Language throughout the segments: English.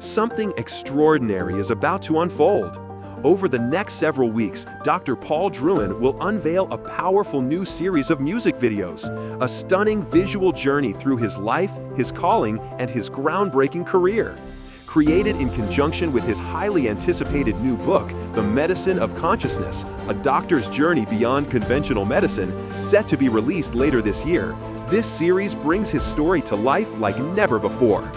something extraordinary is about to unfold. Over the next several weeks, Dr. Paul Drouin will unveil a powerful new series of music videos, a stunning visual journey through his life, his calling, and his groundbreaking career. Created in conjunction with his highly anticipated new book, The Medicine of Consciousness, a doctor's journey beyond conventional medicine, set to be released later this year, this series brings his story to life like never before.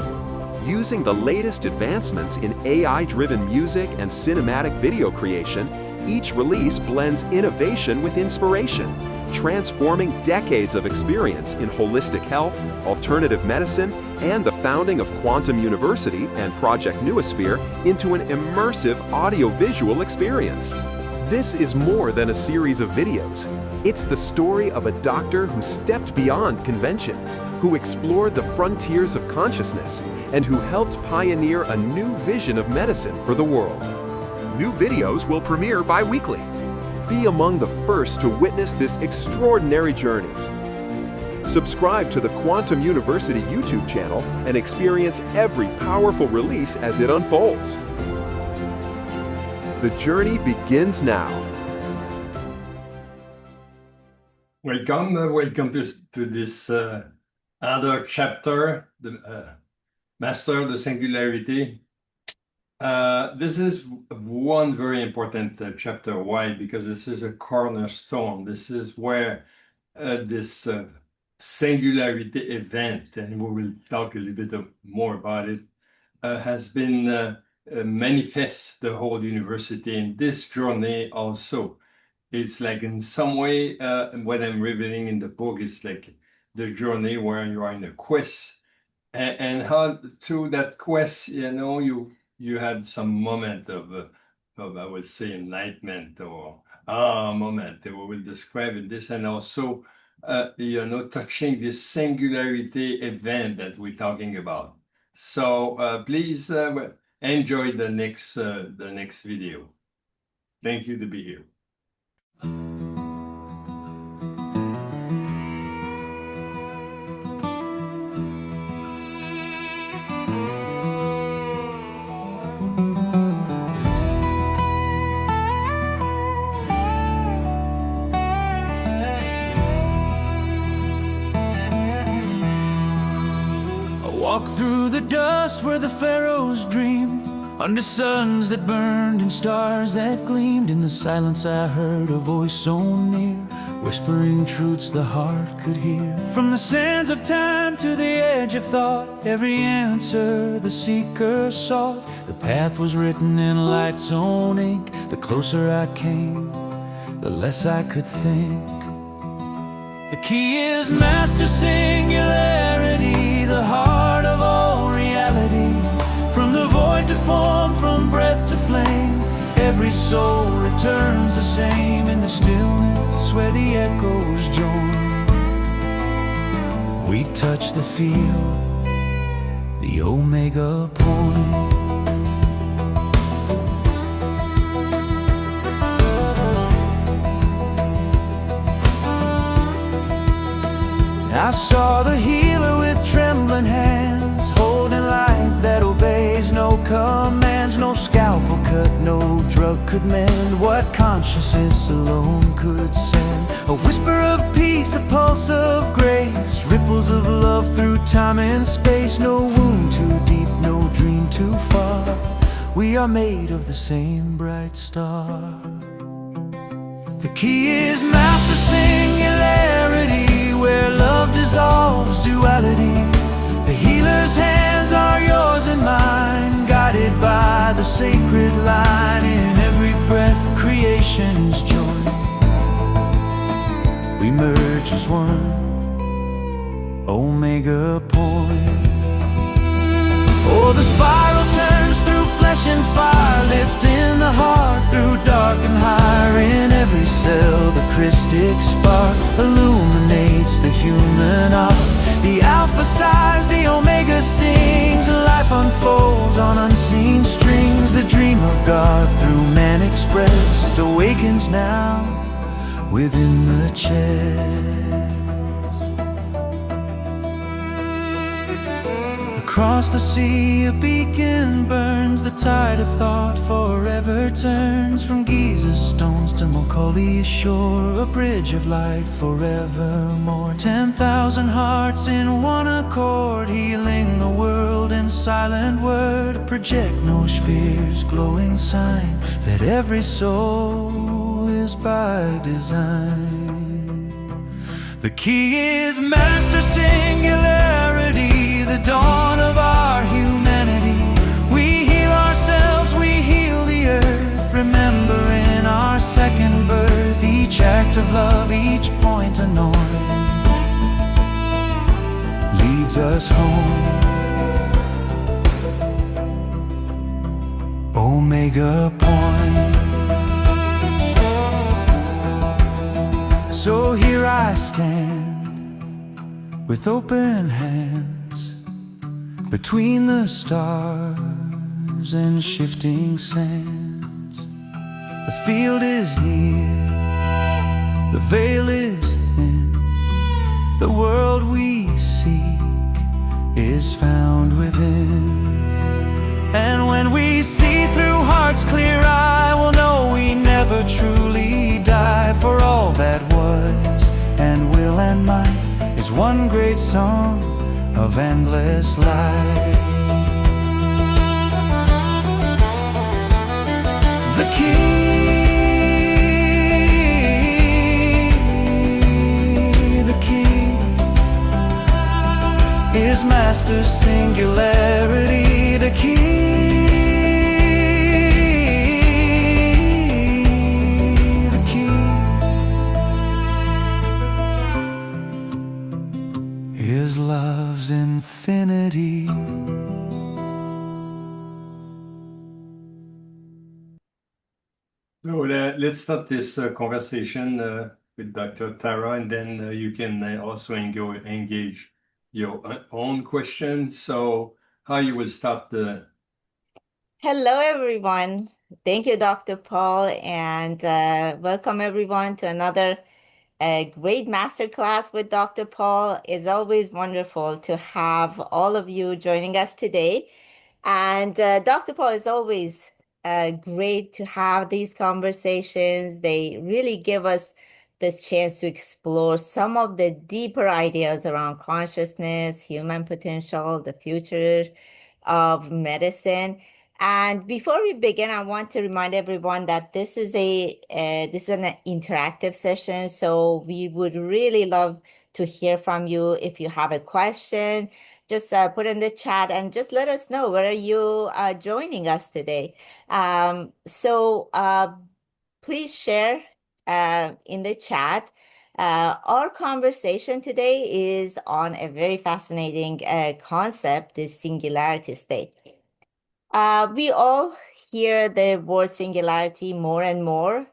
Using the latest advancements in AI-driven music and cinematic video creation, each release blends innovation with inspiration, transforming decades of experience in holistic health, alternative medicine, and the founding of Quantum University and Project Noosphere into an immersive audio-visual experience. This is more than a series of videos. It's the story of a doctor who stepped beyond convention, who explored the frontiers of consciousness, and who helped pioneer a new vision of medicine for the world. New videos will premiere bi-weekly. Be among the first to witness this extraordinary journey. Subscribe to the Quantum University YouTube channel and experience every powerful release as it unfolds. The journey begins now. Welcome to this other chapter, the Master the Singularity. This is one very important chapter. Why? Because this is a cornerstone. This is where this singularity event, and we will talk a little bit more about it, has been manifest the whole university. And this journey also, it's like in some way, what I'm revealing in the book is like the journey where you are in a quest, and how through that quest, you had some moment of I would say enlightenment or moment that we will describe in this, and also touching this singularity event that we're talking about. So please enjoy the next video. Thank you to be here. Walk through the dust where the pharaohs dreamed, under suns that burned and stars that gleamed. In the silence I heard a voice so near, whispering truths the heart could hear. From the sands of time to the edge of thought, every answer the seeker sought. The path was written in light's own ink. The closer I came, the less I could think. The key is master singularity, the heart of all reality. From the void to form, from breath to flame, every soul returns the same in the stillness where the echoes join. We touch the field, the omega point. I saw the healer with trembling hands, holding light that obeys no commands. No scalpel cut, no drug could mend what consciousness alone could send. A whisper of peace, a pulse of grace, ripples of love through time and space. No wound too deep, no dream too far. We are made of the same bright star. The key is master singularity, where love dissolves duality. The healer's hands are yours and mine, guided by the sacred line. In every breath creation's joy, we merge as one, omega point. Oh, the spiral turns through flesh and fire, lifting the heart through dark and higher. In every cell the Christic spark illuminates the human art. The alpha sighs, the omega sings, life unfolds on unseen strings. The dream of God through man expressed awakens now within the chest. Across the sea a beacon burns, the tide of thought forever turns. From Giza's stones to Mongolia's shore, a bridge of light forevermore. 10,000 hearts in one accord, healing the world in silent word. A projectnosphere's glowing sign that every soul is by design. The key is master singularity, the dawn of our humanity. We heal ourselves, we heal the earth, remembering our second birth. Each act of love, each point of north leads us home. Omega point. So here I stand with open hands between the stars and shifting sands. The field is near, the veil is thin. The world we seek is found within. And when we see through heart's clear eye, we'll know we never truly die. For all that was and will and might is one great song of endless light. The key is master singularity. The key is love's infinity. So let's start this conversation with Dr. Tara, and then you can also engage your own questions. So how you will start the... Hello, everyone. Thank you, Dr. Paul, and welcome everyone to another great masterclass with Dr. Paul. It's always wonderful to have all of you joining us today. And Dr. Paul, is always great to have these conversations. They really give us this chance to explore some of the deeper ideas around consciousness, human potential, the future of medicine. And before we begin, I want to remind everyone that this is an interactive session. So we would really love to hear from you. If you have a question, just put in the chat and just let us know where are you joining us today. Please share in the chat. Our conversation today is on a very fascinating concept, the singularity state. We all hear the word singularity more and more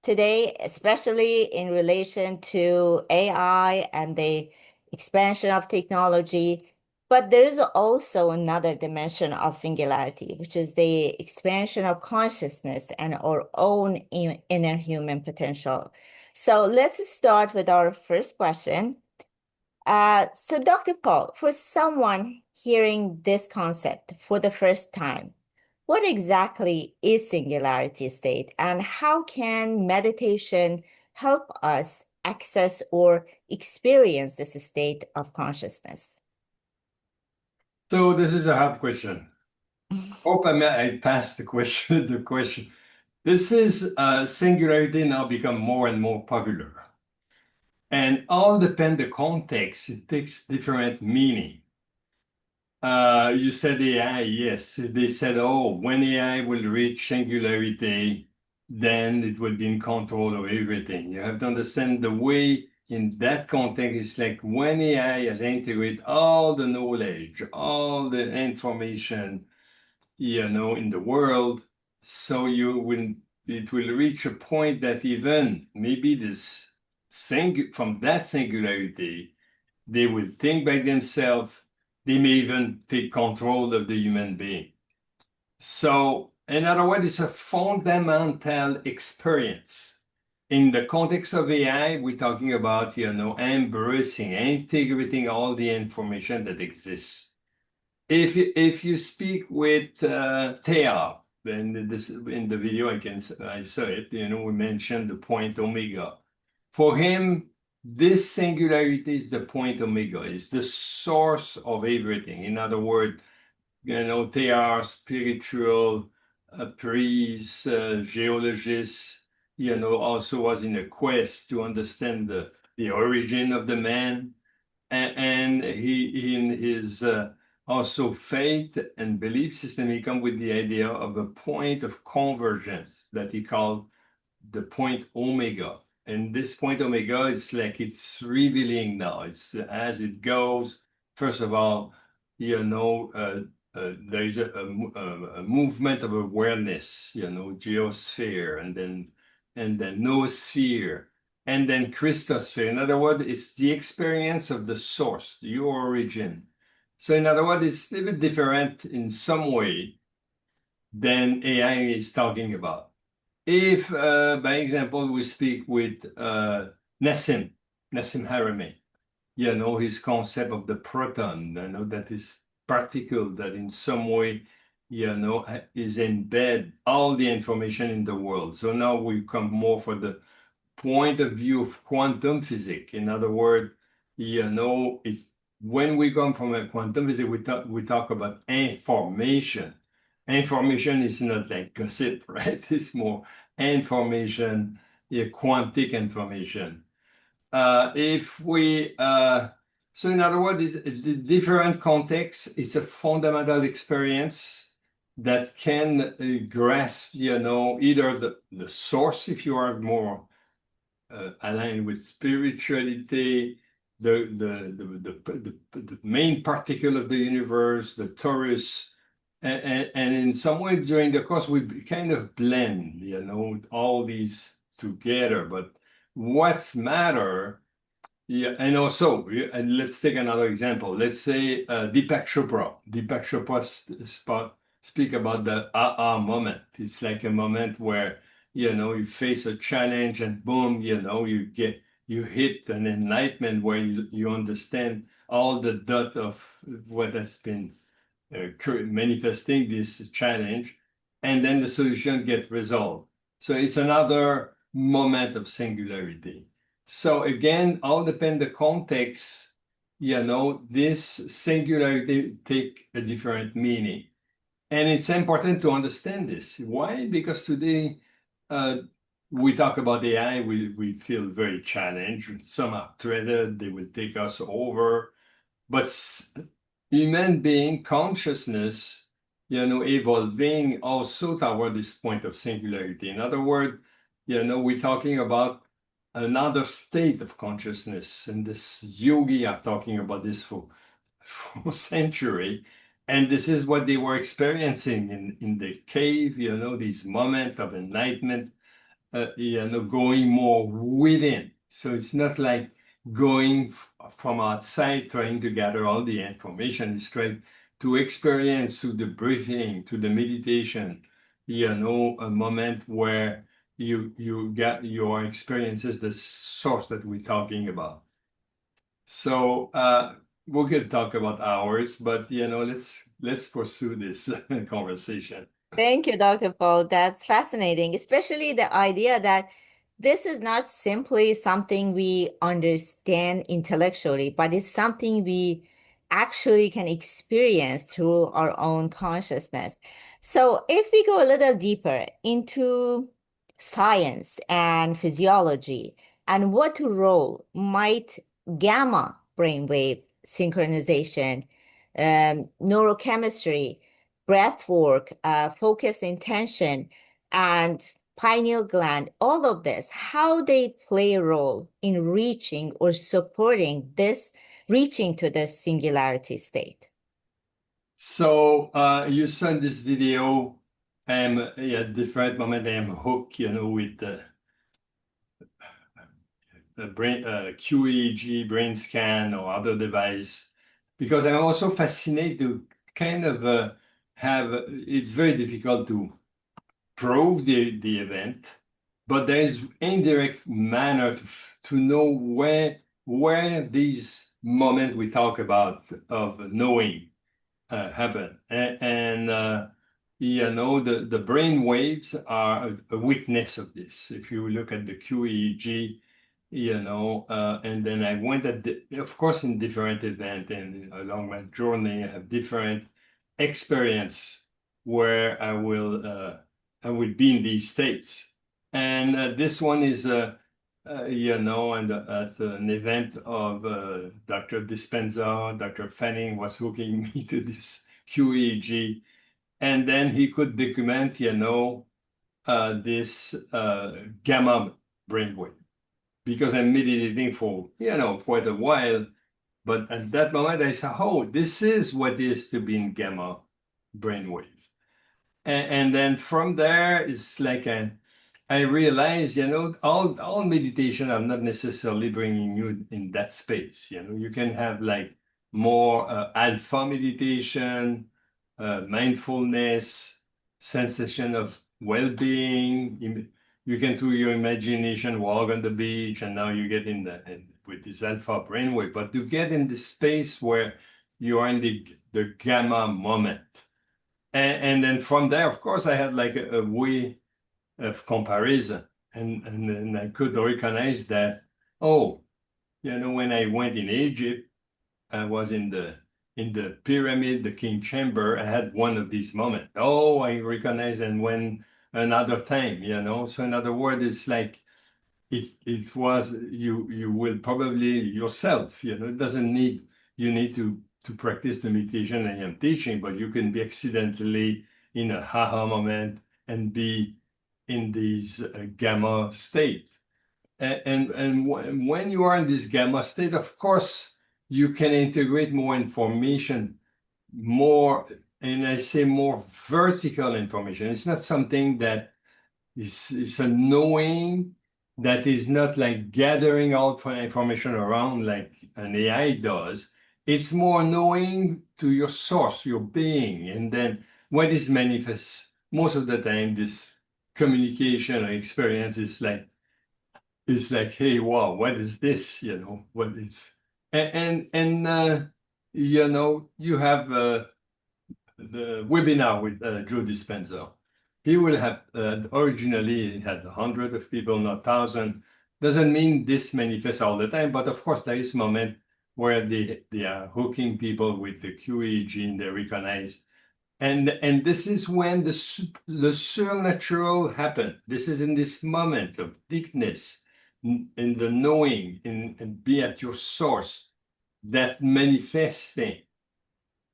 today, especially in relation to AI and the expansion of technology. But there is also another dimension of singularity, which is the expansion of consciousness and our own inner human potential. So let's start with our first question. So Dr. Paul, for someone hearing this concept for the first time, what exactly is singularity state, and how can meditation help us access or experience this state of consciousness? So this is a hard question. Hope I passed the question. This is singularity now become more and more popular. And all depend the context. It takes different meaning. You said AI, yes. They said, oh, when AI will reach singularity, then it will be in control of everything. You have to understand the way in that context, it's like when AI has integrated all the knowledge, all the information, in the world, so it will reach a point that even maybe from that singularity, they will think by themselves. They may even take control of the human being. So, in other words, it's a fundamental experience. In the context of AI, we're talking about, embracing, integrating all the information that exists. if you speak with Tara, then this in the video I saw it. We mentioned the point omega. For him, this singularity is the point omega. It's the source of everything. In other words, Tara, spiritual priest, geologist, also was in a quest to understand the origin of the man, and he in his also faith and belief system, he come with the idea of a point of convergence that he called the point omega. And this point omega is like it's revealing now. It's as it goes. First of all, there is a movement of awareness. Geosphere, and then noosphere, and then Christosphere. In other words, it's the experience of the source, your origin. So in other words, it's a little bit different in some way than AI is talking about. If, by example, we speak with Nassim Haramein, his concept of the proton, that is particle that in some way, is embed all the information in the world. So now we come more for the point of view of quantum physics. In other words, it's when we come from a quantum physics, we talk about information. Information is not like gossip, right? It's more information, quantic information. So in other words, the different contexts, it's a fundamental experience that can grasp, either the source, if you are more aligned with spirituality, the main particle of the universe, the torus, and in some way during the course we kind of blend, all these together. But what's matter, and also, and let's take another example. Let's say Deepak Chopra. Deepak Chopra speak about the aha moment. It's like a moment where you face a challenge and boom, you hit an enlightenment where you understand all the dot of what has been manifesting this challenge, and then the solution gets resolved. So it's another moment of singularity. So again, all depend the context, this singularity take a different meaning. And it's important to understand this. Why? Because today, we talk about AI, we feel very challenged. Some are threatened, they will take us over. But human being consciousness, evolving also toward this point of singularity. In other words, we're talking about another state of consciousness. And this yogi are talking about this for centuries. And this is what they were experiencing in the cave, these moments of enlightenment, going more within. So it's not like going from outside, trying to gather all the information. It's trying to experience through the breathing, to the meditation, a moment where you get your experiences, the source that we're talking about. So we could talk about hours, but let's pursue this conversation. Thank you, Dr. Paul. That's fascinating, especially the idea that this is not simply something we understand intellectually, but it's something we actually can experience through our own consciousness. So if we go a little deeper into science and physiology, and what role might gamma brainwave synchronization, neurochemistry, breath work, focused intention, and pineal gland, all of this, how they play a role in reaching or supporting this, reaching to the singularity state. So you saw in this video, at different moment, I am hooked, with the brain, QEEG, brain scan, or other device, because I'm also fascinated to kind of it's very difficult to prove the event, but there is indirect manner to know where these moments we talk about of knowing happen. You know, the brain waves are a weakness of this. If you look at the QEEG, you know, and then I went of course, in different events and along my journey, I have different experience where I will be in these states. And this one is, you know, and at an event of Dr. Dispenza, Dr. Fanning was hooking me to this QEEG. And then he could document, you know, this gamma brainwave, because I'm meditating for, you know, quite a while. But at that moment, I said, oh, this is what it is to be in gamma brainwave. And then from there, it's like I realized, you know, all meditation are not necessarily bringing you in that space. You know, you can have like more alpha meditation, mindfulness, sensation of well-being. You can do your imagination, walk on the beach, and now you get with this alpha brainwave. But to get in the space where you are in the gamma moment. And then from there, of course, I had like a way of comparison. And then I could recognize that, oh, you know, when I went in Egypt, I was in the pyramid, the king chamber. I had one of these moments. Oh, I recognized, and when another time, you know. So in other words, it's like it was you will probably yourself, you know. It doesn't need you need to practice the meditation I am teaching, but you can be accidentally in a aha moment and be in these gamma state. And when you are in this gamma state, of course, you can integrate more information, more, and I say more vertical information. It's not something that is a knowing that is not like gathering all information around like an AI does. It's more knowing to your source, your being, and then what is manifest. Most of the time, this communication or experience is like, hey, wow, what is this? You know, what is, and you know, you have the webinar with Joe Dispenza. He will have, originally he had 100 of people, not 1,000. Doesn't mean this manifests all the time, but of course there is moment where they are hooking people with the QEEG and they recognize. And this is when the supernatural happens. This is in this moment of deepness, in the knowing, and be at your source, that manifesting,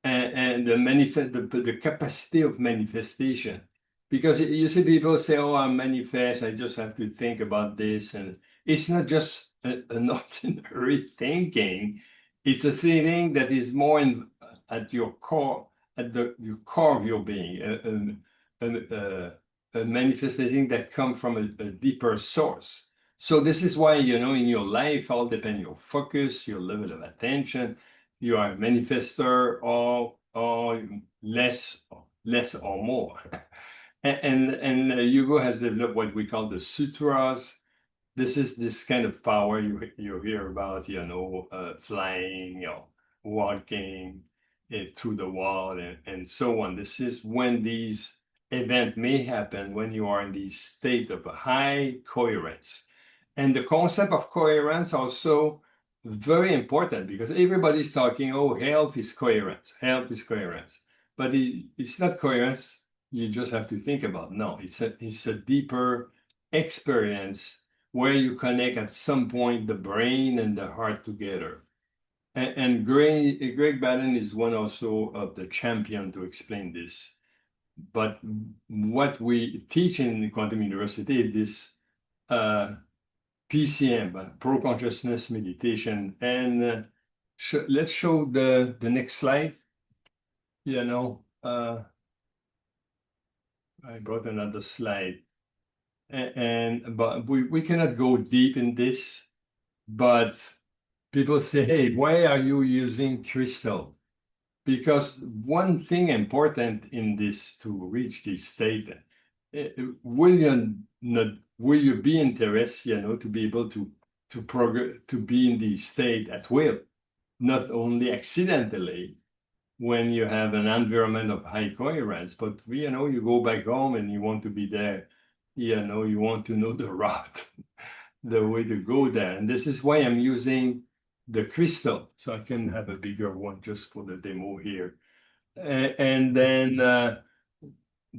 and the capacity of manifestation. Because you see people say, oh, I manifest, I just have to think about this. And it's not just an ordinary thinking. It's a thinking that is more at your core, at the core of your being, a manifestation that comes from a deeper source. So this is why, you know, in your life, all depends your focus, your level of attention. You are a manifester or less or more. And Hugo has developed what we call the sutras. This is this kind of power you hear about, you know, flying or walking through the wall and so on. This is when these events may happen, when you are in this state of high coherence. And the concept of coherence also very important, because everybody's talking, oh, health is coherence, but it's not coherence. You just have to think about. No, it's a deeper experience where you connect at some point the brain and the heart together. And Greg Baden is one also of the champion to explain this. But what we teach in Quantum University is this PCM, Pro Consciousness Meditation. And let's show the next slide. You know, I brought another slide, but we cannot go deep in this. But people say, hey, why are you using crystal? Because one thing important in this to reach this state, will you be interested, you know, to be able to progress, to be in this state at will, not only accidentally, when you have an environment of high coherence. But you go back home and you want to be there. You want to know the route, the way to go there. And this is why I'm using the crystal. So I can have a bigger one just for the demo here. And then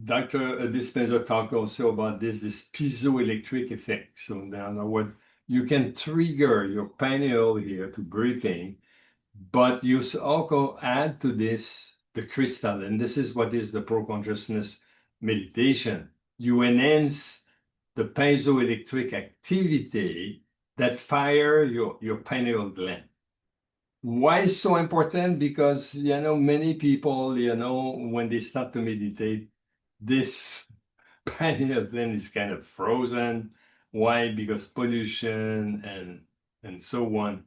Dr. Dispenza talked also about this piezoelectric effect. So now what you can trigger your pineal here to breathing, but you also add to this the crystal, and this is what is the pro-consciousness meditation. You enhance the piezoelectric activity that fire your pineal gland. Why is so important? Because, many people, when they start to meditate, this pineal gland is kind of frozen. Why? Because pollution and so on.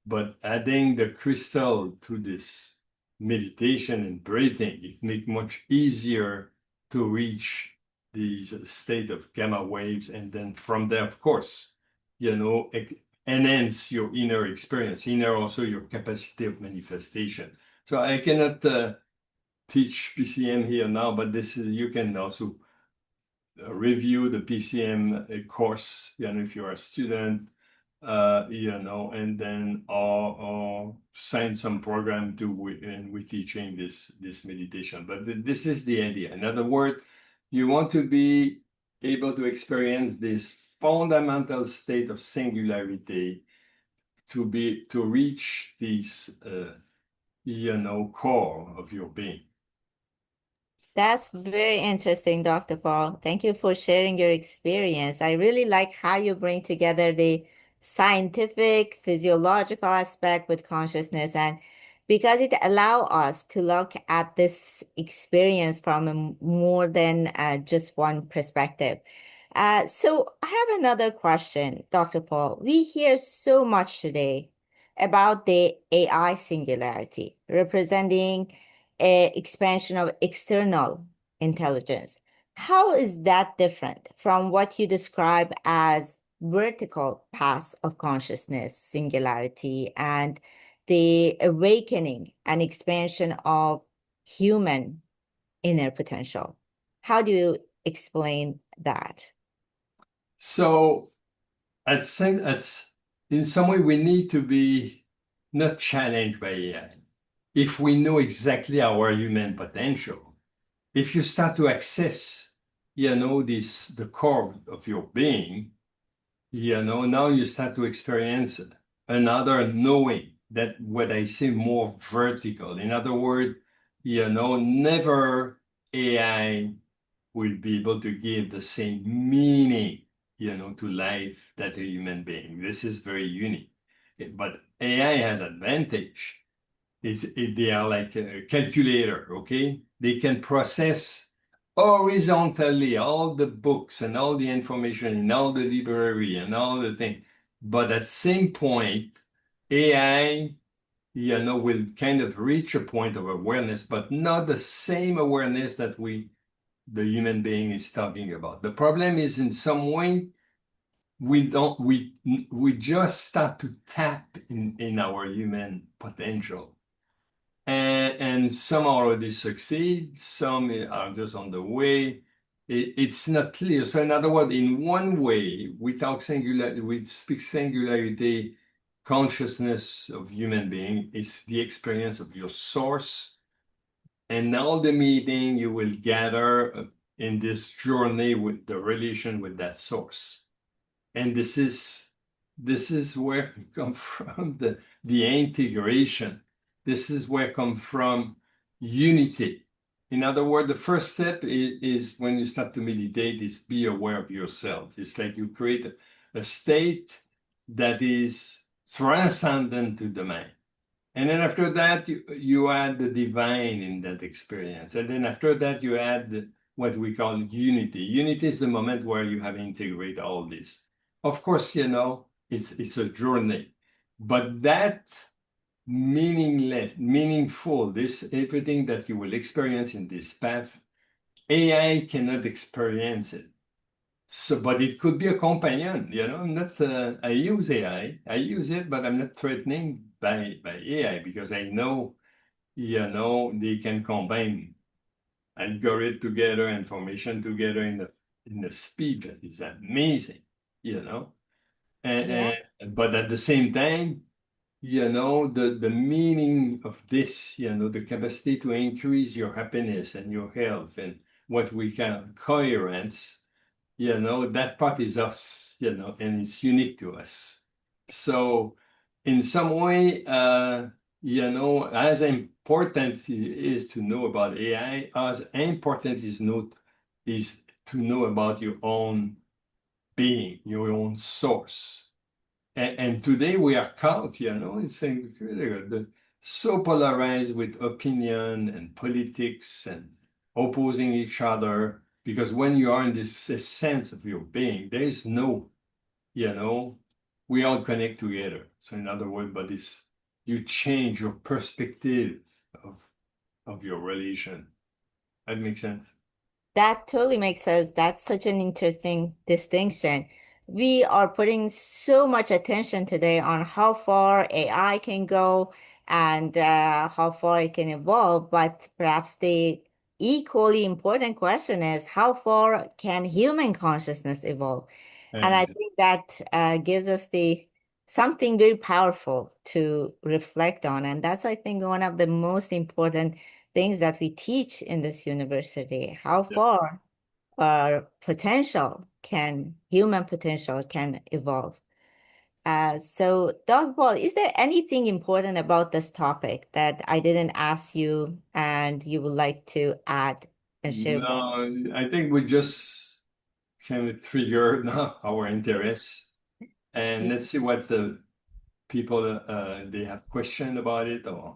But adding the crystal to this meditation and breathing, it makes much easier to reach these state of gamma waves. And then from there, of course, enhance your inner experience, also your capacity of manifestation. So I cannot teach PCM here now, but you can also review the PCM course, if you're a student, and then or sign some program and we're teaching this meditation. But this is the idea. In other words, you want to be able to experience this fundamental state of singularity to reach this core of your being. That's very interesting, Dr. Paul. Thank you for sharing your experience. I really like how you bring together the scientific, physiological aspect with consciousness, and because it allows us to look at this experience from more than just one perspective. So I have another question, Dr. Paul. We hear so much today about the AI singularity, representing expansion of external intelligence. How is that different from what you describe as vertical paths of consciousness, singularity, and the awakening and expansion of human inner potential? How do you explain that? So in some way, we need to be not challenged by AI. If we know exactly our human potential, if you start to access, the core of your being, now you start to experience another knowing, that what I say more vertical. In other words, never AI will be able to give the same meaning, to life that a human being. This is very unique. But AI has advantage. They are like a calculator, okay? They can process horizontally all the books and all the information in all the library and all the things. But at the same point, AI, will kind of reach a point of awareness, but not the same awareness that the human being is talking about. The problem is, in some way, we just start to tap in our human potential. And some already succeed, some are just on the way. It's not clear. So in other words, in one way, we speak singularity, consciousness of human being is the experience of your source. And all the meaning you will gather in this journey with the relation with that source. And this is where we come from, the integration. This is where come from unity. In other words, the first step is when you start to meditate is be aware of yourself. It's like you create a state that is transcendent to the mind. And then after that, you add the divine in that experience. And then after that, you add what we call unity. Unity is the moment where you have integrated all this. Of course, it's a journey, but that meaningful, everything that you will experience in this path, AI cannot experience it. So, but it could be a companion. I'm not. I use AI. I use it, but I'm not threatening by AI, because I know they can combine algorithm together, information together in a speed that is amazing, Yeah. but at the same time, the meaning of this, the capacity to increase your happiness and your health and what we call coherence, that part is us, and it's unique to us. So in some way, as important it is to know about AI, as important is to know about your own being, your own source. And today we are caught, it's so polarized with opinion and politics and opposing each other. Because when you are in this sense of your being, there is no, we all connect together. So in other words, but it's you change your perspective of your relation. That makes sense. That totally makes sense. That's such an interesting distinction. We are putting so much attention today on how far AI can go and how far it can evolve, but perhaps the equally important question is how far can human consciousness evolve? And I And think that gives us the something very powerful to reflect on. And that's, I think, one of the most important things that we teach in this university, how yeah. far our human potential can evolve. So, Dr. Paul, is there anything important about this topic that I didn't ask you and you would like to add and share? No, I think we just kind of triggered our interest. And let's see what the people they have question about it, or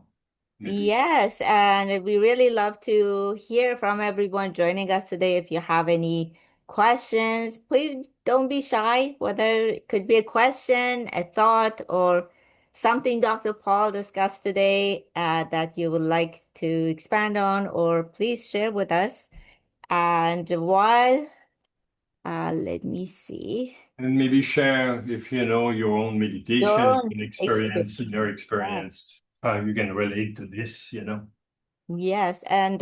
maybe. Yes, and we really love to hear from everyone joining us today. If you have any questions, please don't be shy, whether it could be a question, a thought, or something Dr. Paul discussed today that you would like to expand on, or please share with us. And while, let me see, And maybe share if you know your own your meditation own and experience. experience, your Yeah. experience, how you can relate to this. Yes, and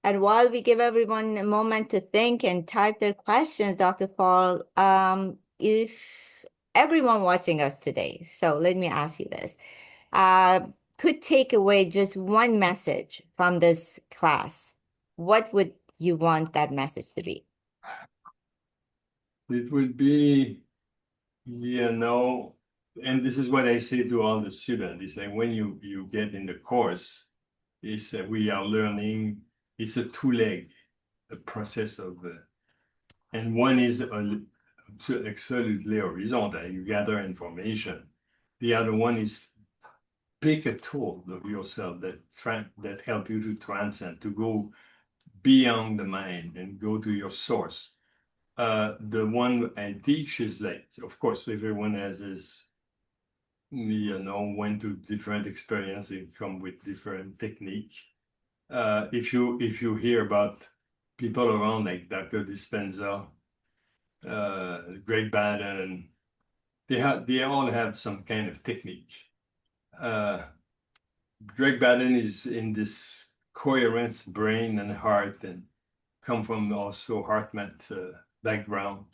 while we give everyone a moment to think and type their questions, Dr. Paul, if everyone watching us today, so let me ask you this, uh, could take away just one message from this class, what would you want that message to be? It would be, and this is what I say to all the students, is that when you get in the course, is that we are learning, it's a two-leg a process of, and one is absolutely horizontal, you gather information. The other one is pick a tool of yourself that help you to transcend, to go beyond the mind and go to your source. The one I teach is like, of course, everyone has his, went to different experience and come with different technique. If you hear about people around like Dr. Dispenza, Greg Baden, they all have some kind of technique. Greg Baden is in this coherence brain and heart, and come from also HeartMath background.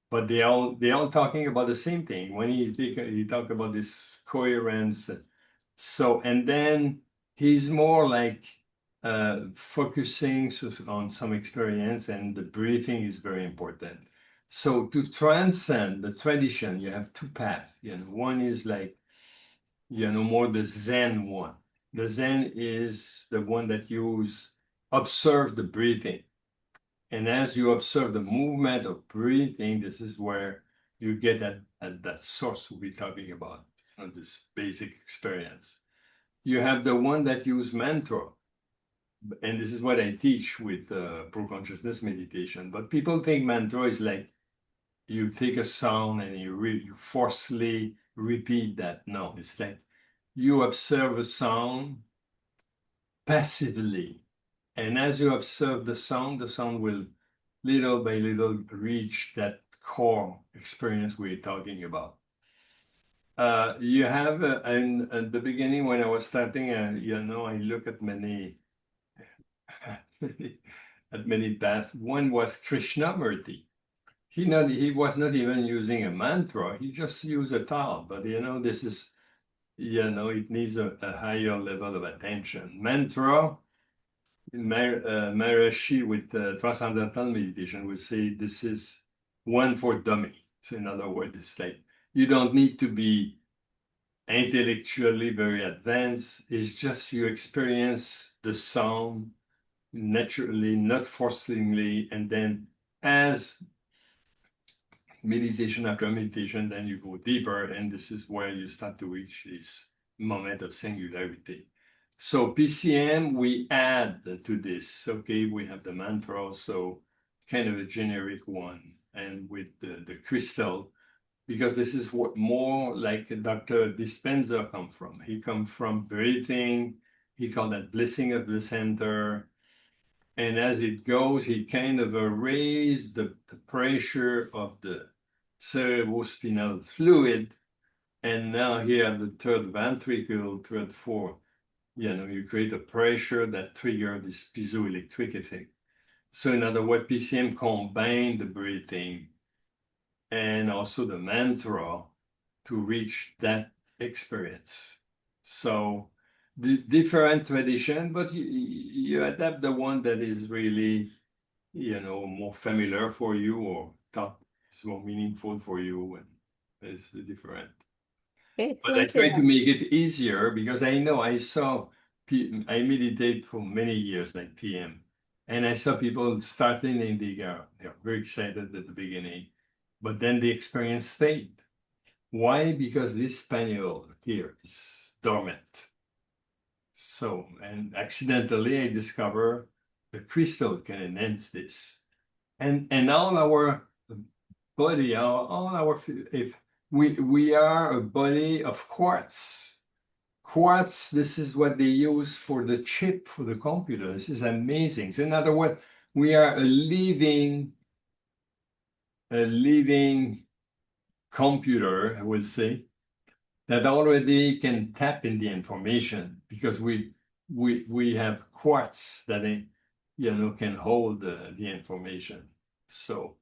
But they all talking about the same thing. When he talk about this coherence, so and then he's more like focusing on some experience, and the breathing is very important. So to transcend the tradition, you have two paths. One is like more the Zen one. The Zen is the one that you observe the breathing. And as you observe the movement of breathing, this is where you get at that source we're talking about, this basic experience. You have the one that use mantra. And this is what I teach with pro-consciousness meditation. But people think mantra is like you take a sound and you forcefully repeat that. No, it's like you observe a sound passively. And as you observe the sound will little by little reach that core experience we're talking about. You have, and at the beginning when I was starting, you know, I look at many, at many paths. One was Krishnamurti. He was not even using a mantra. He just used a thought. But you know, this is, you know, it needs a higher level of attention. Mantra, Maharishi with Transcendental Meditation would say this is one for dummy. So in other words, it's like you don't need to be intellectually very advanced. It's just you experience the sound naturally, not forcingly, and then as meditation after meditation, then you go deeper, and this is where you start to reach this moment of singularity. So PCM, we add to this, okay, we have the mantra, so kind of a generic one, and with the crystal, because this is what more like Dr. Dispenza come from. He comes from breathing, he called that blessing of the center, and as it goes, he kind of raised the pressure of the cerebrospinal fluid. And now here, the third ventricle, third fourth, you know, you create a pressure that triggers this piezoelectric effect. So in other words, PCM combined the breathing and also the mantra to reach that experience. So different tradition, but you adapt the one that is really, you know, more familiar for you or thought is more meaningful for you, and it's different. Okay, But I thank you, try to make it easier because I know I meditate for many years, like PM, and I saw people starting and they're very excited at the beginning, but then the experience fade. Why? Because this panel here is dormant. So, and accidentally I discover the crystal can enhance this. And all our body, all our, if we are a body of quartz. Quartz, this is what they use for the chip for the computer. This is amazing. So in other words, we are a living computer, I would say, that already can tap in the information because we have quartz that you know can hold the information. So,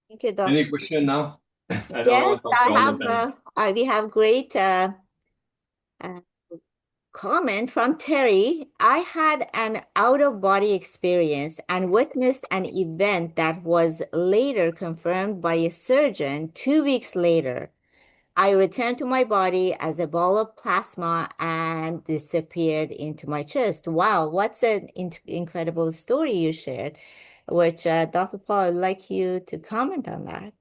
thank you, Dr. any question now? I don't want Yes, to talk I all the time. have. We have great uh, comment from Terry. I had an out-of-body experience and witnessed an event that was later confirmed by a surgeon 2 weeks later. I returned to my body as a ball of plasma and disappeared into my chest. Wow, what's an incredible story you shared, which Dr. Paul, I'd like you to comment on that.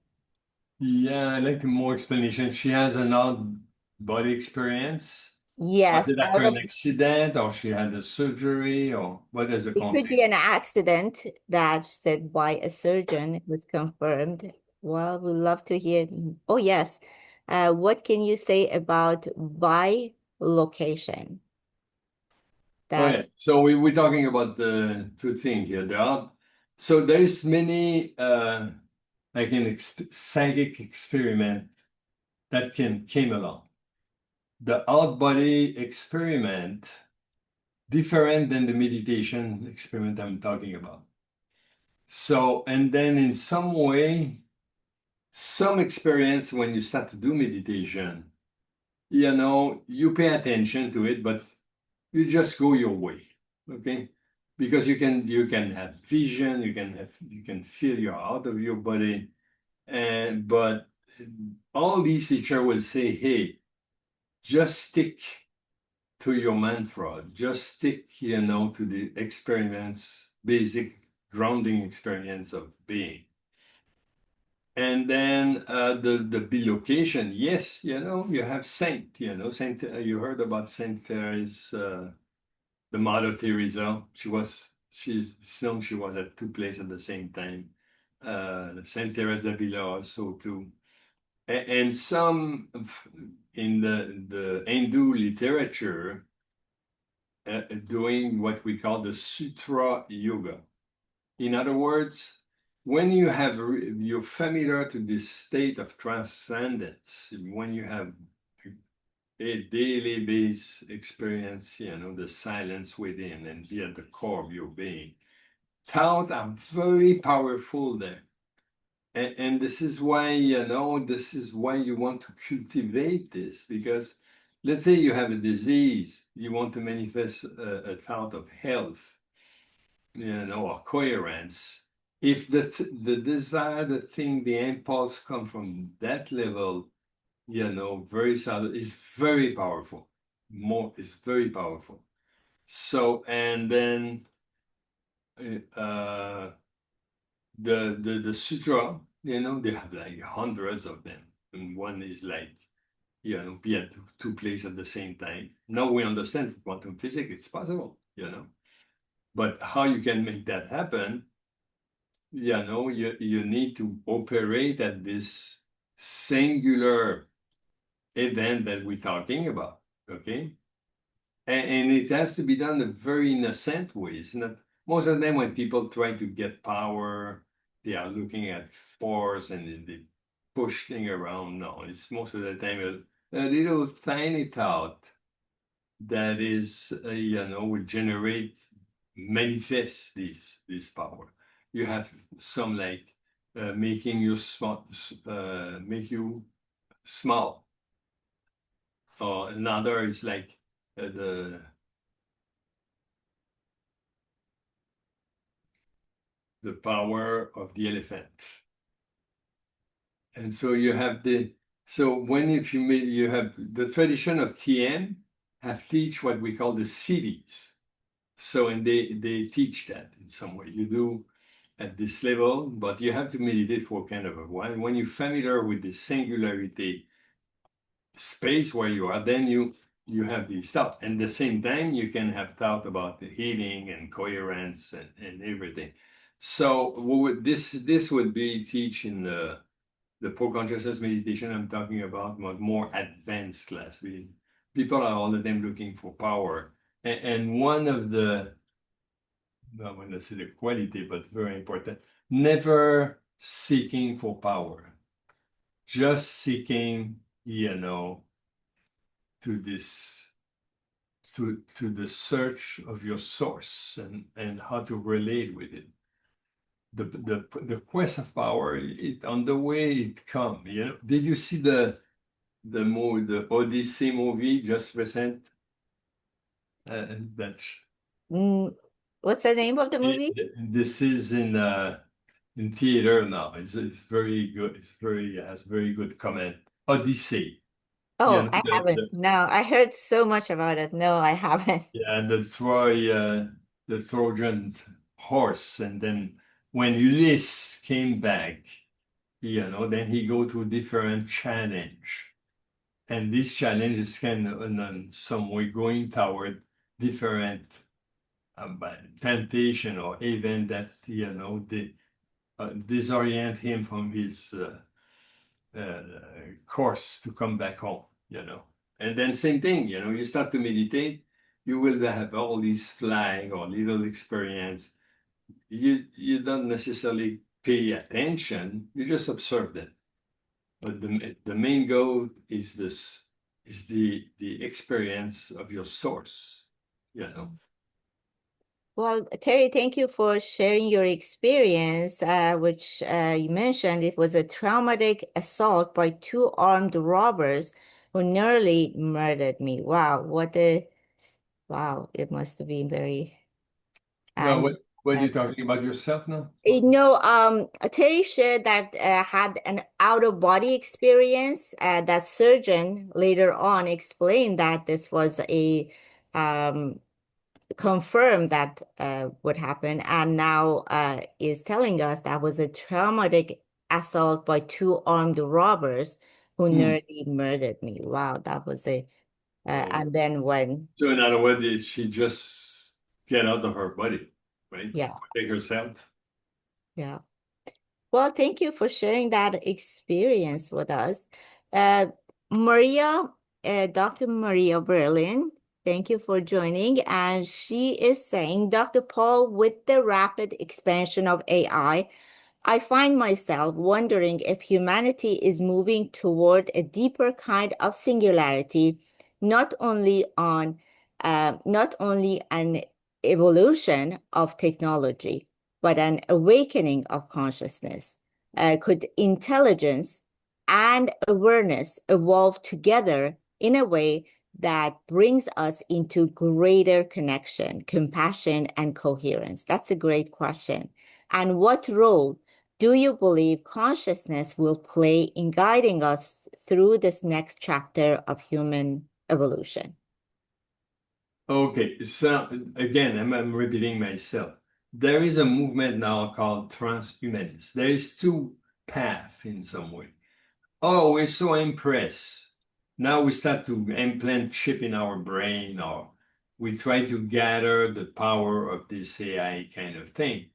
Yeah, I like more explanation. She has an out body experience. Was Yes, it after an accident, or she had a surgery, or what is the it could be context? an accident that said by a surgeon. It was confirmed. Well, we'd love to hear. Oh, yes. What can you say about bilocation? Oh yeah. That's So we're talking about the two things here. So there's many like an psychic experiment that came along. The out body experiment different than the meditation experiment I'm talking about. So and then in some way, some experience when you start to do meditation, you know, you pay attention to it, but you just go your way, okay? Because you can have vision, you can feel you're out of your body, and but all these teachers will say, hey, just stick to your mantra, just stick, you know, to the experience, basic grounding experience of being. And then the bilocation, yes, you know, you have Saint, you know, Saint. You heard about Saint Therese, the Mother Teresa. She was at two places at the same time. Saint Teresa d'Avila also too, and some in the Hindu literature doing what we call the Sutra Yoga. In other words, when you have you're familiar to this state of transcendence, when you have a daily base experience, the silence within and be at the core of your being, thoughts are very powerful there. And this is why, this is why you want to cultivate this, because let's say you have a disease, you want to manifest a thought of health, or coherence. If the desire, the thing, the impulse come from that level, very solid, is very powerful. Is very powerful. So, and then the sutra, they have like hundreds of them. And one is like, be at two places at the same time. Now we understand quantum physics, it's possible, But how you can make that happen, you need to operate at this singular event that we're talking about, okay? And it has to be done in a very innocent way. It's not, most of them, when people try to get power, they are looking at force and they push things around. No, it's most of the time a little tiny thought that is, will generate, manifest this power. You have some like making you small, make you small. Or another is like the power of the elephant. And so you have if you have the tradition of TM have teach what we call the cities. So, and they teach that in some way. You do at this level, but you have to meditate for kind of a while. When you're familiar with the singularity space where you are, then you have these thoughts. And at the same time, you can have thought about the healing and coherence and everything. So this would be teaching the pro-consciousness meditation I'm talking about, but more advanced class. People are all the time looking for power. And one of the, I want to say the quality, but very important, never seeking for power, just seeking, to the search of your source and how to relate with it. The quest of power, on the way it come. Did you see the Odyssey movie just recent? That's What's the name of the movie? This is in theater now. It's very good. Has very good comment. Odyssey. Oh, I haven't. No, I heard so much about it. No, I haven't. Yeah, and the Trojan horse, and then when Ulysses came back, then he go to different challenge, and this challenge is kind of in some way going toward different temptation or event that they disorient him from his course to come back home. And then same thing, you start to meditate, you will have all these flag or little experience. You don't necessarily pay attention, you just observe them. But the main goal is the experience of your source, Well, Terry, thank you for sharing your experience, which you mentioned it was a traumatic assault by two armed robbers who nearly murdered me. Wow, wow, it must have been very. Well, what are you talking about yourself now? Terry shared that had an out-of-body experience. That surgeon later on explained that this was a confirmed that what happened, and now is telling us that was a traumatic assault by two armed robbers who nearly murdered me. Wow, that was and then when. So in other words, did she just get out of her body, right? Yeah. Take herself. Yeah. Well, thank you for sharing that experience with us. Maria, Dr. Maria Berlin, thank you for joining. And she is saying, Dr. Paul, with the rapid expansion of AI, I find myself wondering if humanity is moving toward a deeper kind of singularity, not only an evolution of technology, but an awakening of consciousness. Could intelligence and awareness evolve together in a way that brings us into greater connection, compassion, and coherence? That's a great question. And what role do you believe consciousness will play in guiding us through this next chapter of human evolution? Okay, so again, I'm repeating myself. There is a movement now called transhumanism. There is two paths in some way. Oh, we're so impressed. Now we start to implant chip in our brain, or we try to gather the power of this AI kind of thing.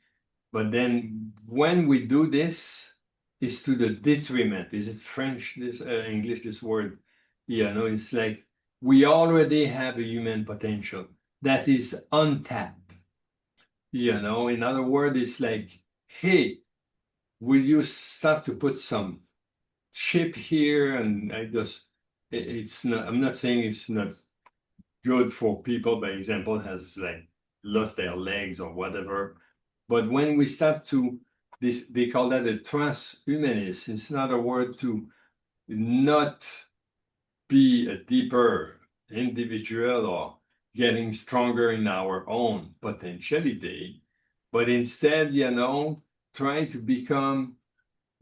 But then when we do this, it's to the detriment. Is it French, this English, this word? Yeah, no, it's like we already have a human potential that is untapped. You know, in other words, it's like, hey, will you start to put some chip here? And it's not, I'm not saying it's not good for people, by example, has like lost their legs or whatever. But when we start to, this, they call that a transhumanist. It's not a word to not be a deeper individual or getting stronger in our own potentiality, but instead, you know, try to become,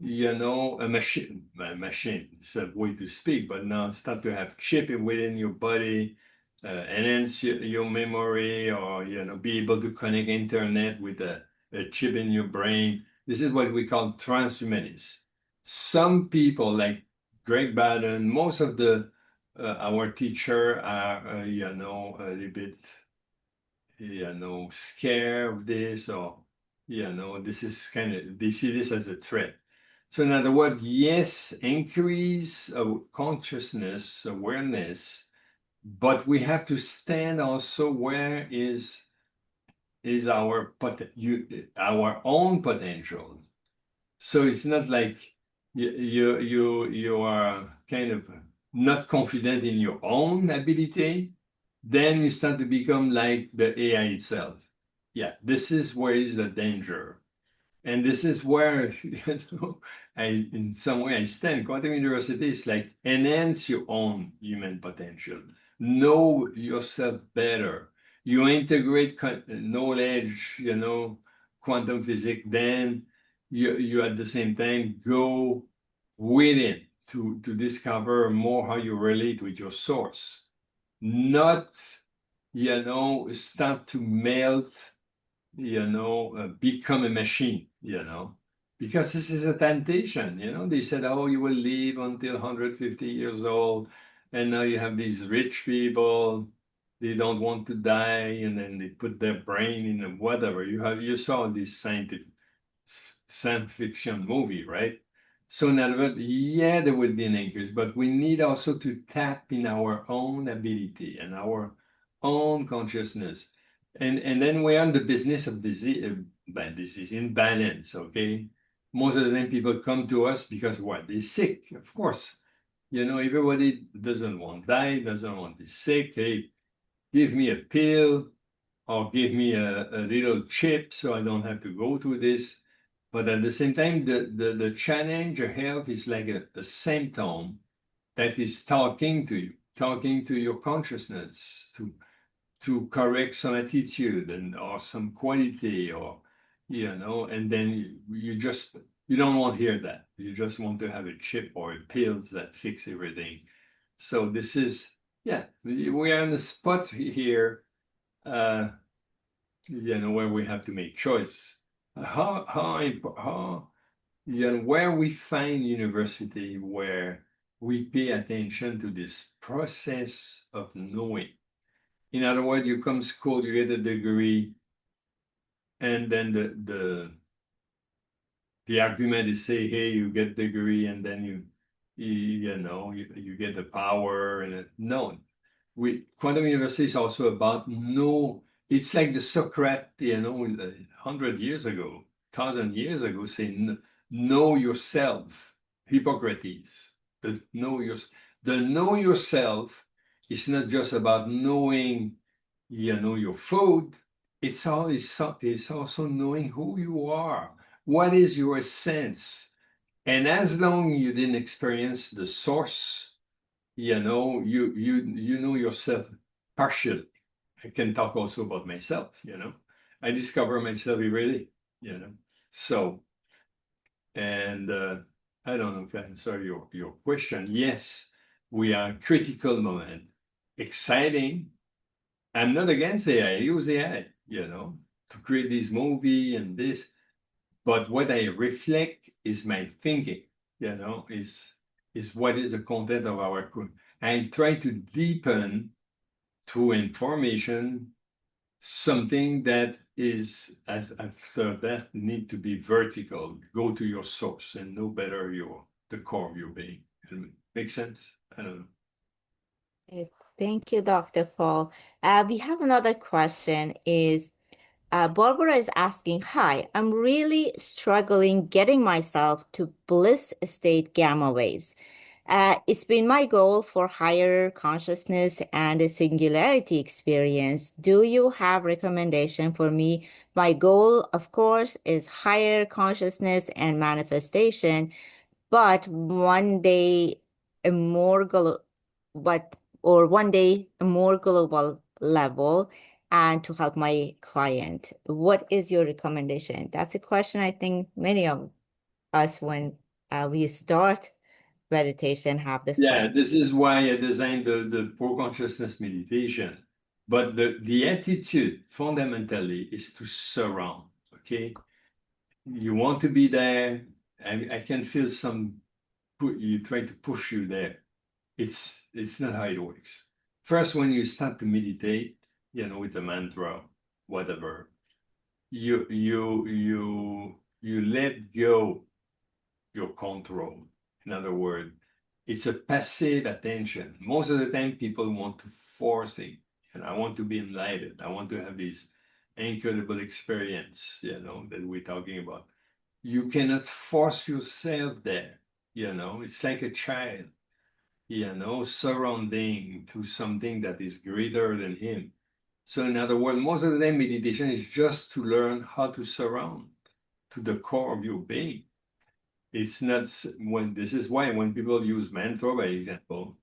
you know, a machine. A machine is a way to speak, but now start to have chip within your body, enhance your memory, or, you know, be able to connect internet with a chip in your brain. This is what we call transhumanists. Some people like Greg Baden, most of the our teacher are, you know, a little bit, you know, scared of this, or, you know, this is kind of, they see this as a threat. So in other words, yes, increase of consciousness, awareness, but we have to stand also where is our our own potential. So it's not like you are kind of not confident in your own ability, then you start to become like the AI itself. Yeah, this is where is the danger. And this is where, you know, in some way I stand. Quantum University is like enhance your own human potential. Know yourself better. You integrate knowledge, you know, quantum physics, then you at the same time go within to discover more how you relate with your source. Not, you know, start to melt, you know, become a machine, you know, because this is a temptation. You know, they said, oh, you will live until 150 years old, and now you have these rich people, they don't want to die, and then they put their brain in a whatever. You saw this science fiction movie, right? So in other words, yeah, there will be an increase, but we need also to tap in our own ability and our own consciousness. And then we're on the business of disease, imbalance, okay? Most of the time people come to us because what? They're sick, of course. You know, everybody doesn't want to die, doesn't want to be sick. Hey, give me a pill or give me a little chip so I don't have to go through this. But at the same time, the challenge of health is like a symptom that is talking to you, talking to your consciousness, to correct some attitude and or some quality, or, you know, and then you don't want to hear that. You just want to have a chip or pills that fix everything. So this is, yeah, we are in the spot here, you know, where we have to make choice. How you know, where we find university where we pay attention to this process of knowing. In other words, you come to school, you get a degree, and then the argument is say, hey, you get degree, and then you know, you get the power, and no. Quantum University is also about no. It's like the Socrates, you know, 100 years ago. thousand years ago say, know yourself, Hippocrates. The know yourself is not just about knowing, your food. It's also knowing who you are. What is your essence? And as long you didn't experience the source, you know yourself partially. I can talk also about myself. I discover myself every day. So, and I don't know if I answer your question. Yes, we are critical moment. Exciting. I'm not against AI. I use AI, to create this movie and this. But what I reflect is my thinking, is what is the content of our. I try to deepen through information something that is, as after that, need to be vertical. Go to your source and know better the core of your being. Make sense? I don't know. Thank you, Dr. Paul. We have another question is, Barbara is asking, hi, I'm really struggling getting myself to bliss state gamma waves. It's been my goal for higher consciousness and a singularity experience. Do you have recommendation for me? My goal, of course, is higher consciousness and manifestation, but one day a more one day a more global level and to help my client. What is your recommendation? That's a question I think many of us when we start meditation have this Yeah, question. this is why I designed the Pro Consciousness meditation. But the attitude fundamentally is to surround, okay? You want to be there. I can feel you try to push you there. It's not how it works. First, when you start to meditate, with a mantra, whatever, you let go your control. In other words, it's a passive attention. Most of the time, people want to force it. And I want to be enlightened. I want to have this incredible experience, that we're talking about. You cannot force yourself there. It's like a child, surrounding to something that is greater than him. So in other words, most of the time meditation is just to learn how to surround to the core of your being. It's not this is why when people use mantra, by example,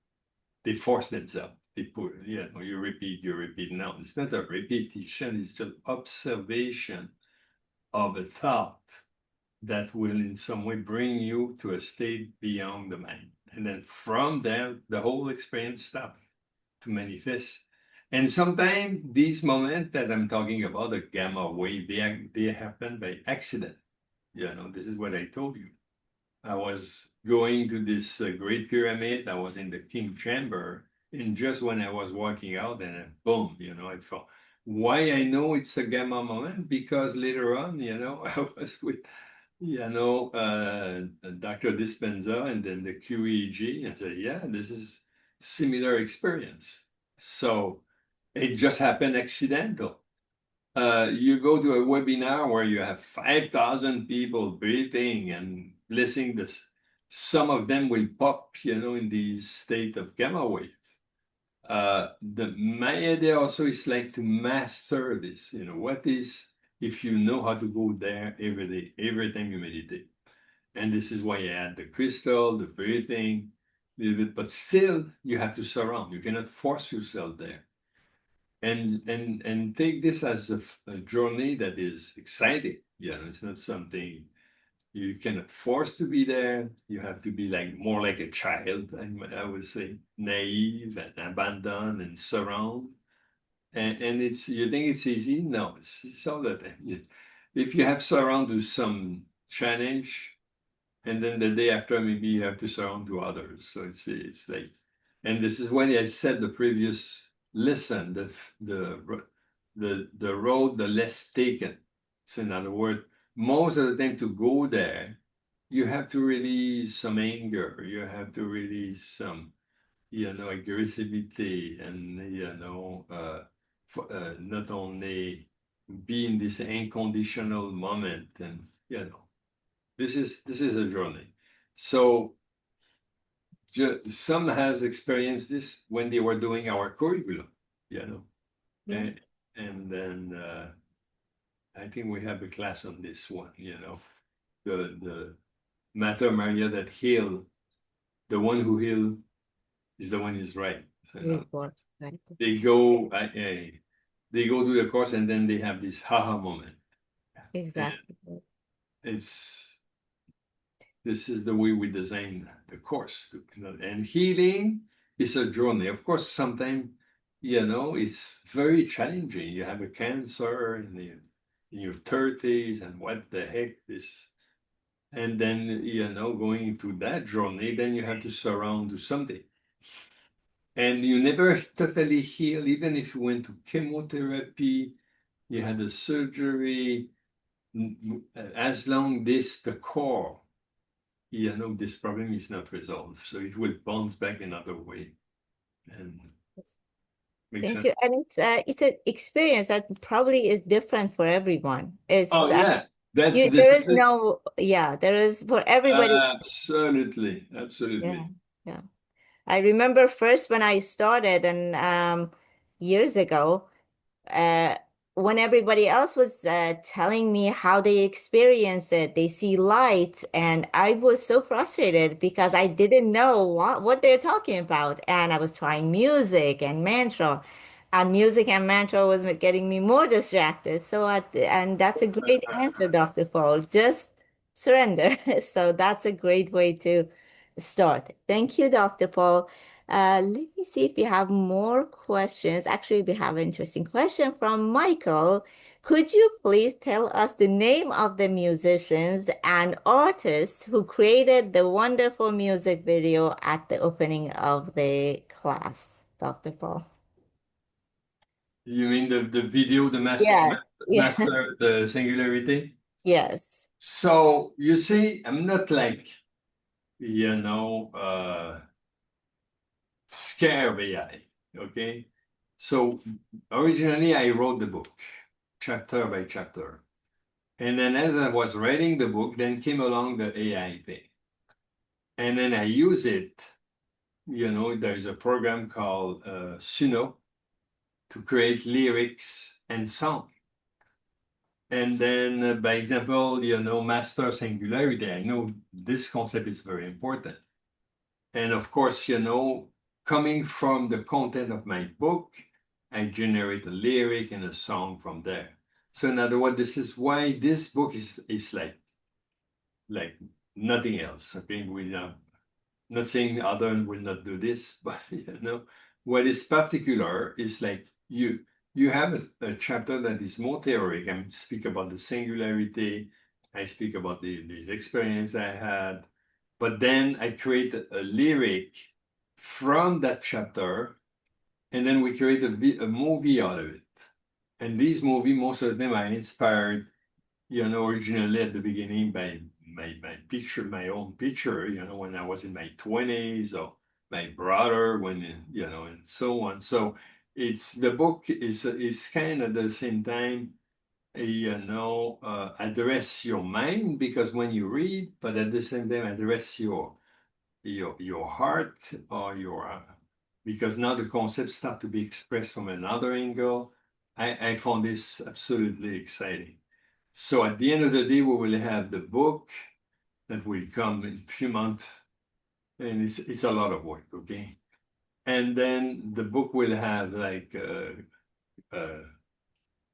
they force themselves. They put, you repeat. No, it's not a repetition, it's just observation of a thought that will in some way bring you to a state beyond the mind. And then from there, the whole experience starts to manifest. And sometimes these moments that I'm talking about, the gamma wave, they happen by accident. This is what I told you. I was going to this Great Pyramid. I was in the King Chamber. And just when I was walking out, and then boom, I felt. Why I know it's a gamma moment? Because later on, I was with, Dr. Dispenza and then the QEEG. And said, yeah, this is similar experience. So it just happened accidental. You go to a webinar where you have 5,000 people breathing and blessing this. Some of them will pop, in the state of gamma wave. My idea also is like to master this. What is, if you know how to go there every day, every time you meditate. And this is why I add the crystal, the breathing, a little bit, but still you have to surround. You cannot force yourself there. And take this as a journey that is exciting. It's not something you cannot force to be there. You have to be more like a child, I would say, naive and abandon and surround. And you think it's easy? No, it's all the time. If you have surround to some challenge, and then the day after maybe you have to surround to others. So it's like, and this is when I said the previous lesson, the road the less taken. So in other words, most of the time to go there, you have to release some anger, you have to release some, aggressivity, and not only be in this unconditional moment, and you know, this is a journey. So some has experienced this when they were doing our curriculum, you know, Yeah. and then I think we have a class on this one, you know, the Mater Maria that heal, the one who heal is the one who's right. So, you know, Report, right. they go, they go to the course and then they have this haha moment. And Exactly. this is the way we design the course. You know, and healing is a journey. Of course, sometimes, you know, it's very challenging. You have a cancer in your 30s, and what the heck this. And then, you know, going into that journey, then you have to surround to something. And you never totally heal, even if you went to chemotherapy, you had a surgery, as long as the core, you know, this problem is not resolved. So it will bounce back another way. And makes Thank sense. you. And it's an experience that probably is different for everyone. It's Oh yeah, that's you this there is is it. no, yeah, there is for everybody. Absolutely, Yeah, absolutely. yeah. I remember first when I started and years ago, uh, when everybody else was telling me how they experience it, they see light, and I was so frustrated because I didn't know what they're talking about, and I was trying music and mantra, and music and mantra was getting me more distracted. So, and that's a great answer, Dr. Paul. Just surrender. So that's a great way to start. Thank you, Dr. Paul. Let me see if we have more questions. Actually, we have an interesting question from Michael. Could you please tell us the name of the musicians and artists who created the wonderful music video at the opening of the class, Dr. Paul? You mean the video, the Yeah, yeah, master, the singularity? yes. So you see, I'm not like, you know, scare AI. Okay. So originally I wrote the book, chapter by chapter. And then as I was writing the book, then came along the AI thing. And then I use it, you know, there's a program called Suno to create lyrics and song. And then, by example, you know, master singularity, I know this concept is very important. And of course, you know, coming from the content of my book, I generate a lyric and a song from there. So in other words, this is why this book is like nothing else. I think we are not saying other will not do this, but you know, what is particular is like you have a chapter that is more theoretic. I speak about the singularity. I speak about these experience I had, but then I create a lyric from that chapter, and then we create a movie out of it. And these movie, most of them are inspired, you know, originally at the beginning by my picture, my own picture, you know, when I was in my 20s, or my brother when, you know, and so on. So it's the book is kind of at the same time, you know, address your mind, because when you read, but at the same time address your heart, or your because now the concepts start to be expressed from another angle. I found this absolutely exciting. So at the end of the day, we will have the book that will come in a few months, and it's a lot of work, okay? And then the book will have like a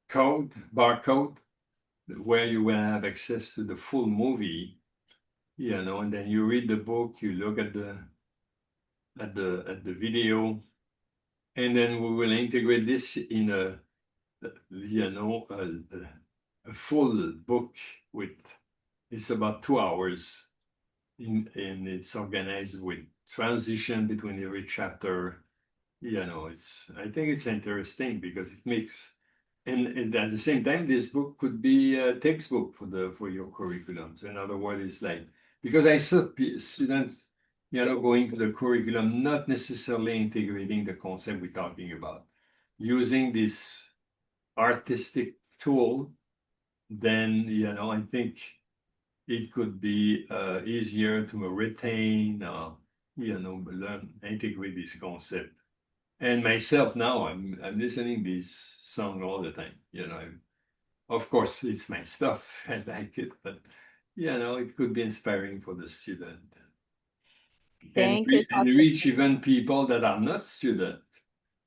code, barcode, where you will have access to the full movie, you know, and then you read the book, you look at the video, and then we will integrate this in a, you know, a full book with, it's about 2 hours. And it's organized with transition between every chapter. You know, I think it's interesting because it makes, and at the same time, this book could be a textbook for your curriculum. So in other words, it's like, because I saw students, you know, going to the curriculum, not necessarily integrating the concept we're talking about, using this artistic tool, then, you know, I think it could be easier to retain or, learn, integrate this concept. And myself now, I'm listening this song all the time. Of course, it's my stuff. I like it, but it could be inspiring for the student and Thank you, and Dr. reach even people that are not students,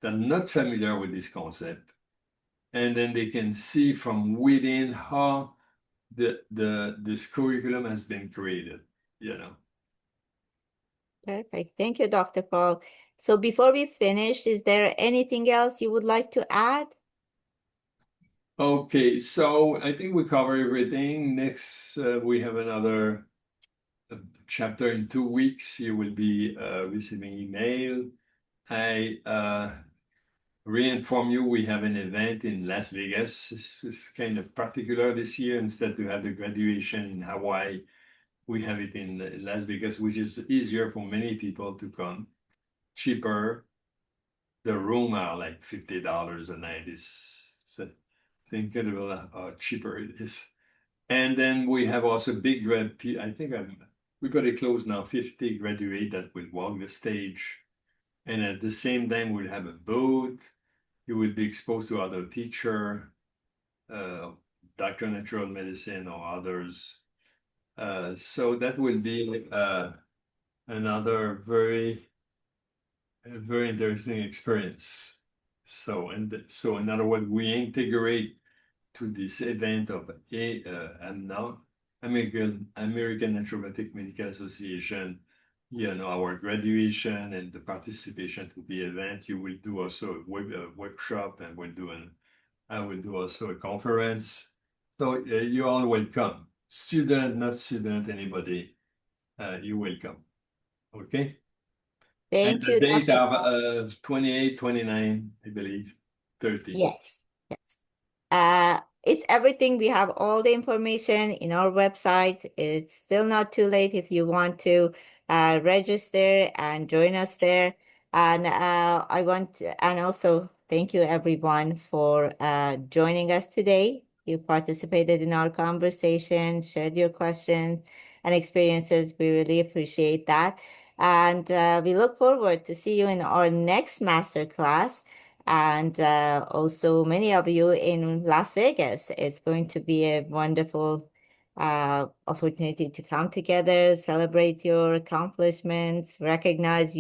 that are not familiar with this concept, and then they can see from within how this curriculum has been created. Perfect. Thank you, Dr. Paul. So before we finish, is there anything else you would like to add? Okay, so I think we covered everything. Next, we have another chapter in 2 weeks. You will be receiving email. I reinform you we have an event in Las Vegas. This is kind of particular this year. Instead to have the graduation in Hawaii, we have it in Las Vegas, which is easier for many people to come. Cheaper. The room are like $50 a night. It's incredible how cheaper it is. And then we have also big I think we got it close now, 50 graduate that will walk the stage. And at the same time, we'll have a booth. You will be exposed to other teacher, doctor of natural medicine or others. So that will be another very interesting experience. So in other words, we integrate to this event of American Naturopathic Medical Association, our graduation and the participation to the event. You will do also a workshop, and I will do also a conference. So you're all welcome. Student, not student, anybody, you're welcome. Okay? And Thank the you, date Dr. of Paul. 28, 29, I believe, 30. Yes, yes. It's everything. We have all the information in our website. It's still not too late if you want to register and join us there. And and also thank you everyone for joining us today. You participated in our conversation, shared your questions and experiences. We really appreciate that. And we look forward to see you in our next masterclass. And also many of you in Las Vegas. It's going to be a wonderful opportunity to come together, celebrate your accomplishments, recognize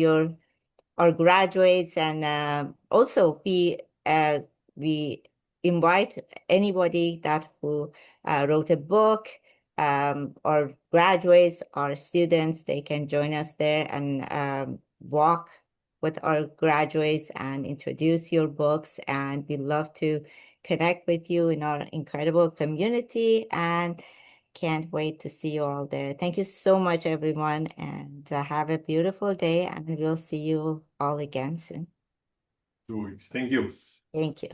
our graduates, and also we invite anybody who wrote a book, or graduates or students. They can join us there and walk with our graduates and introduce your books. And we love to connect with you in our incredible community, and can't wait to see you all there. Thank you so much, everyone, and have a beautiful day, and we'll see you all again soon. 2 weeks. Thank you. Thank you.